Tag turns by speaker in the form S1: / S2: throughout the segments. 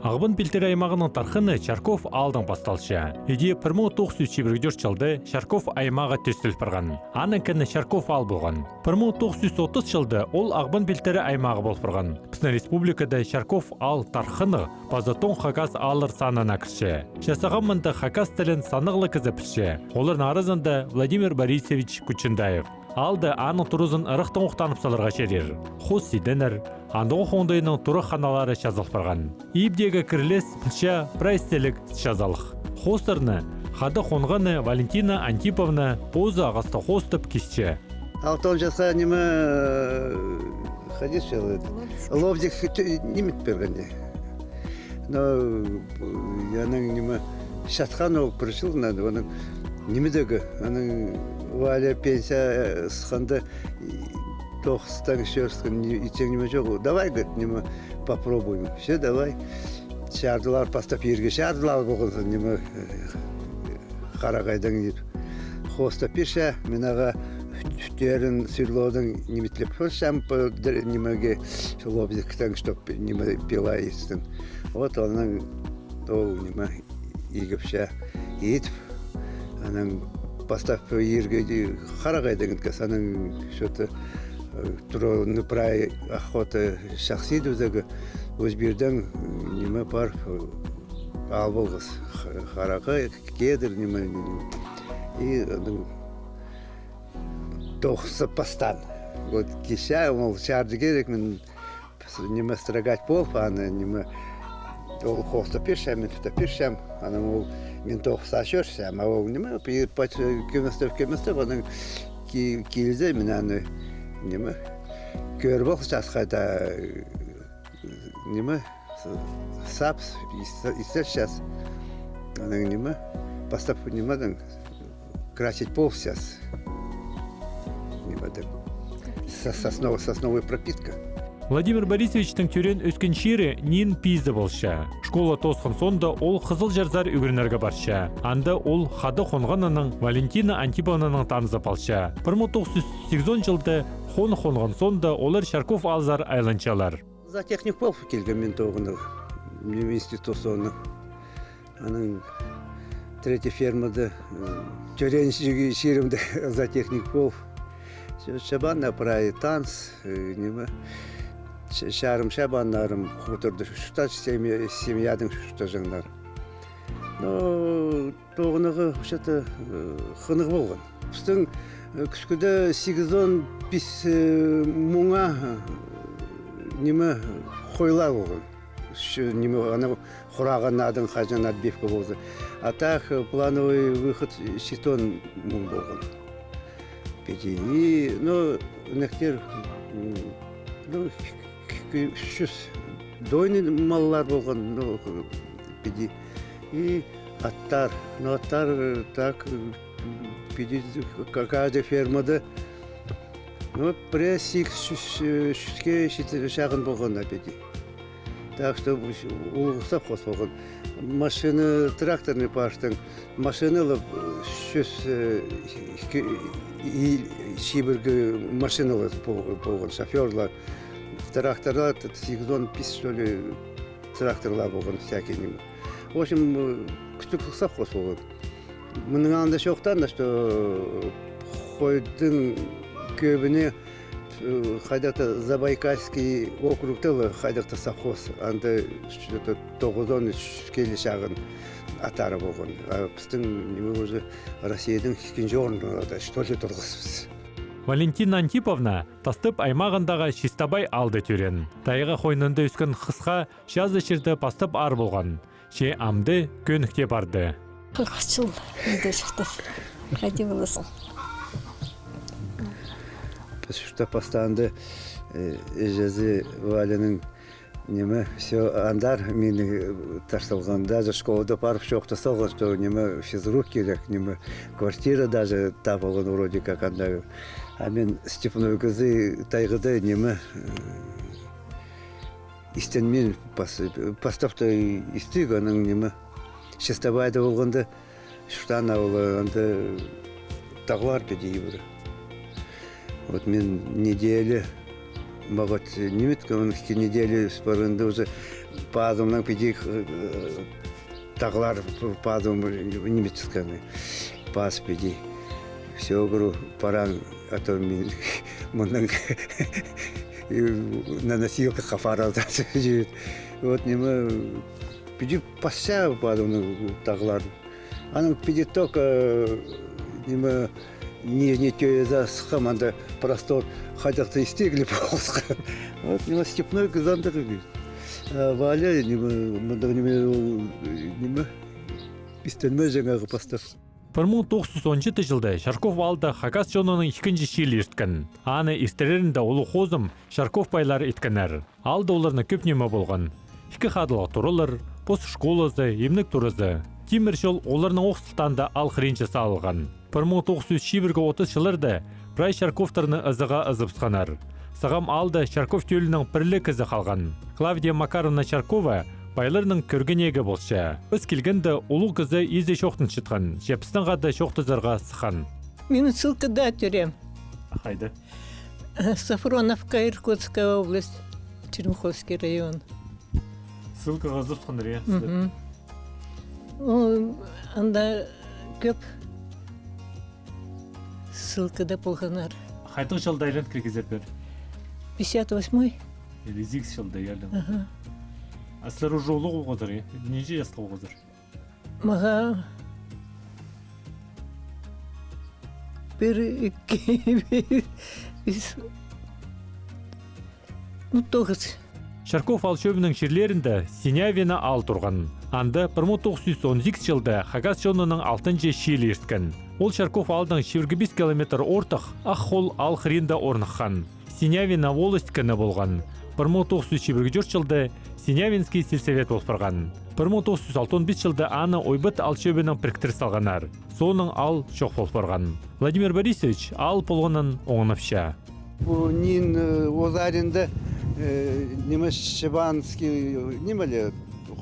S1: Ағбын пилтер аймағының тархыны Чарков алдың басталшы. Еде 1924 жылды Чарков аймағы төстіл бірған. Аныкіні Чарков ал болған. 1930 жылды ол Ағбын пилтері аймағы бол бірған. Пісін республикада Чарков ал тархыны базатон хакас алыр санына кірші. Жасаған мұнды хакас тілін санығылы кізі піші. Олардың арызында Владимир Борисович Кучендаев. Алды аның тұрызын ұрықтың ұқтанып салырға шерер. Қос сиденер, андығы қоңдайының тұры қаналары шазылық барған. Ибдегі кірілес пілші прайстелік шазалық. Қостырны, қады қонғаны Валентина Антиповна позы ағасты қостып кешчі.
S2: Алтон жасқа немі қадес жалайды. Лобзик немет бергенде. Но яның немі шатқан ол күрішіл, оның немедегі, Валя пенсия сханда тоқстан шерстен ичең неме жоқ. Давай, говорит, неме попробуем. Все, давай. Шардылар постап ерге шардылар болғансын неме қарағайдан деп. Хоста пиша, менаға үттерін сүрлоудың неметлеп көрсем, немеге лобзиктен чтоб неме пила естін. Вот оның ол неме егіпша етіп, аның постав ерге қарағайдан кеткес, аның что-то тұрғыны прай охота шақсиды өзегі өзбердің неме бар ал болғыз қарақай кедір неме и тоқсы пастан. Вот кеша, мол, шарды керек, мен неме строгать пол, аны неме ол хоста пешем, мен тута пешем, аны мол мен тоқсы ашырсам, а ол неме көместеп, оның келді, мен аны неме көр бол жасқайда неме сапс истер сейчас аның неме постап немеден красить пол сейчас немеден сосновая пропитка.
S1: Владимир Борисовичтің түрен өскен шері нен пизді болшы. Школа тосқын сонда ол қызыл жарзар үгірінерге баршы. Анда ол қады қонғанының Валентина Антиповнаның танызы балшы. 1980 жылды қонған сонда олар Чарков алзар айланчалар.
S2: За техник пол келген мен тоғыны институт соны. Аның третий фермада түрен шерімді за техник пол. Шабан направи танц, неме. Шарым шабандарым құтырды шұта семьядың шұта жаңдар. Но тоғынығы шыты қынығы болған. Біздің күшкіде 8-10 мұңа неме қойлар болған. Неме ана құраған адың қажан адбевка болды. А так плановый выход 7 мұң болған. И, ну, нектер, ну, шүс дойны маллар болған, педи и аттар, но аттар так педи каждый фермада ну прессик шүске шағын болған педи. Так что улғысап қос болған. Машина тракторный парктың машиналы шүс шибіргі машиналы болған шоферлар. Тракторлар, 8-10 что ли, тракторлар болған всякие неме. В общем, күтіп совхоз болған. Мұның анда шоқтан, что қойдың көбіне қайдақта Забайкальский округтылы қайдақта совхоз. Анда 9-10 келі шағын атары болған. Біздің неме өзі Россияның екінші орнында что же тұрғызбыз.
S1: Валентина Антиповна тастып аймағындағы Шистабай алды түрен. Тайға қойнында өскен қысқа жазы шерді пастып ар болған. Ше амды көнікте барды.
S3: 40 жыл үйде шықты. Қайде боласың?
S2: Шықта пастанды жазы Валяның неме все андар мені ташталған. Даже школада барып шоқта салған, что неме физрук керек, неме квартира даже табылған вроде как анда. А мен Степановой кызы тайғыда неме истенмен поставта истиг, аның неме Шестабайда болғанда шуштан ауылы анда тағылар беді ебірі. Вот мен неделі могут немет, он в неделю спорында уже падумнан пиди таглар падум немецками пас пиди. Все говорю, паран, а то мунан на носилках хафарал. Вот нема пиди пася падумнан таглар. Анан пиди только нема не тёеза схаманда простор хотят истегли полска. Вот нема степной казандык. Валя нема истенме жаңағы постав.
S1: 1917 жылда Шарков алда Хакас жонының ikkinchi шиілі ерткен. Аны истерерінде олы қозым Шарков байлары еткенер. Алда оларына көп неме болған. Екі қадылға тұрылыр, пост школазы, емнік тұрызы. Темір жол оларының оқсылтанда ал қырыншы салған. 1930 жылырда Прай Шарковтарны ызыға ызыпсқанар. Сағам алда Шарков төлінің бірлі кізі қалған. Клавдия Макаровна Шаркова байларының көргенегі болшы. Өз келгенді олу кізі езі шоқтын шытқан, жепістің ғады шоқтызарға сықан.
S4: Мен ссылкада тюрем.
S1: Қайды?
S4: Сафроновка, Иркутская область, Черемховский район.
S1: Ссылкаға зұртқандар, е?
S4: Анда көп ссылкада болғанар.
S1: Қайдың жылда айлан кіргізер бер?
S4: 58-й.
S1: Или зикс жылда елдің? Аслар уже олығы оғызыр, е? Неше жасқа оғызыр?
S4: Маға тоғыз.
S1: Шарков ал шөбінің шерлерінде Синявина ал тұрған. Анды 1918 жылда Хагас жонының 6-шы шиелі ерткен. Ол Шарков алдың 25 километр ортық Ақхол ал қырында орныққан. Синявина волость күні болған. 1924 жылда Синявинский сельсовет болып тұрған. 1965 жылда аны ойбыт ал шөбінің біріктір салғанар. Соның ал шоқ болып тұрған. Владимир Борисович ал полғанын оңынапша.
S2: Нин озарында немеш Шибанский немеле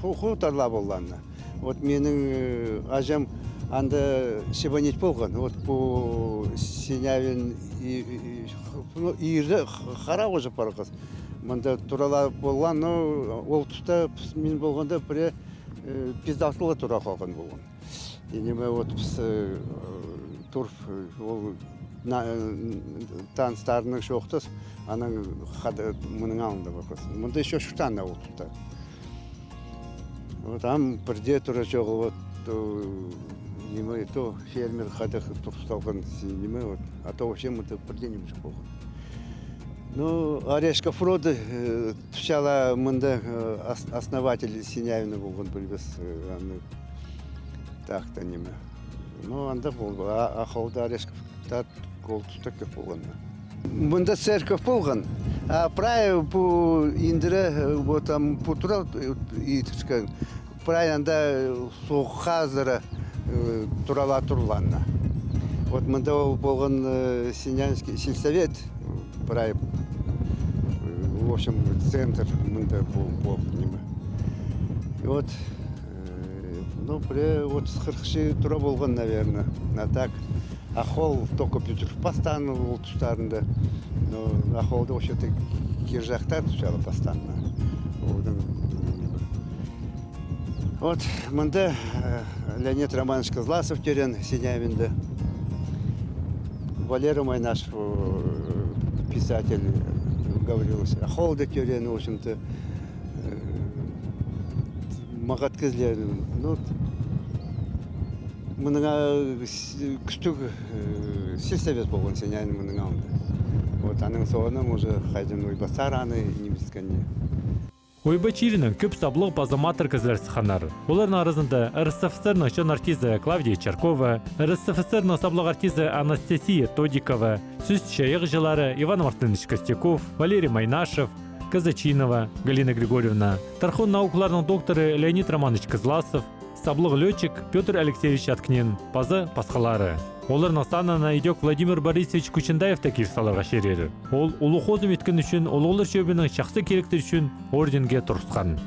S2: хутарла болғанна. Вот менің ажам анда Шибанет болған. Вот по Синявин иірді қара ғожы парақыз. Мында турала болған, но ол тұста мен болғанда бірі пиздақтылы тура қалған болған. Енеме вот тұрф ол таныстарының шоқтыз, аның қады мұның алында бақыз. Мұнда еще шықтан да ол тұста. Вот ам бірде тура жоғы неме то фермер қады тұрысталған неме вот, а то вообще мұнда бірде немеш болған. Ну, Орешка Фроды сначала мында основатель Синявина болған білбес, так-то неме. Ну, анда болды, Ақауда Орешков гол тұстаков болған. Мында церковь болған, а прай по индіре, вот там путурал итішкен, прай анда соқазыра турала турланна. Вот мында болған Синявинский сельсовет, прай в общем, центр мында был неме. И вот, ну, вот с Хырхши тура болған, наверное, а так, Ахол только Петр постоянно был тұстарында, но Ахолда вообще-то киржақтар тұшалы постоянно. Вот, мында Леонид Романович Козласов терен Синявинда, Валера мой наш писатель, говорилось, Ахолда терен, в общем-то, мағат кізлерін. Ну, мұныңа күстік сельсовет болған Синявин мұның алында. Вот, аның соғынан уже қайден ойбасар аны немескенне.
S1: Ойбачирінің көп саблық базаматыр кізлер сықанар. Олардың арызында РСФСР-ның шын артизі Клавдия Чаркова, РСФСР-ның саблық артизі Анастасия Тодикова, сүз шайық жылары Иван Мартынович Костяков, Валерий Майнашев, Казачинова, Галина Григорьевна, Тархон наукаларының докторы Леонид Романович Козласов, саблық летчик Петр Алексеевич Аткнин, пазы пасқалары. Олардың санына идек Владимир Борисович Кучендаев та кирсаларға шерер. Ол ұлы қозым еткен үшін, олғылыр шөбінің шақсы керектер үшін орденге тұрысқан.